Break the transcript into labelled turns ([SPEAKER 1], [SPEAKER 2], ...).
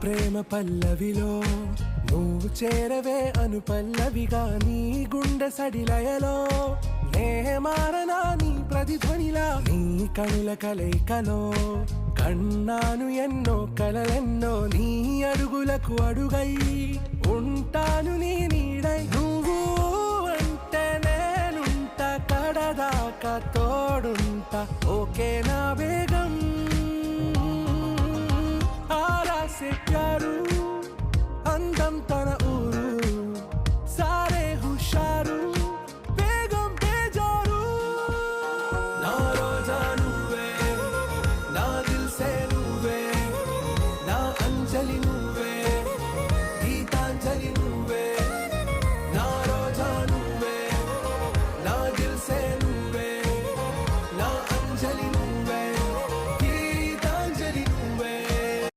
[SPEAKER 1] ప్రేమ పల్లవిలో నువ్వు చేరవే అను పల్లవిగా నీ గుండె సడిలయలో నే మారనా నీ ప్రతిధ్వనిలా నీ కనుల కలయికలో కన్నాను ఎన్నో కలలెన్నో నీ అడుగులకు అడుగై ఉంటాను నీ నీడై నువ్వు అంటే నేనుంట కడదాకా తోడుంటా ఓకే నా బేగం ఆరాసే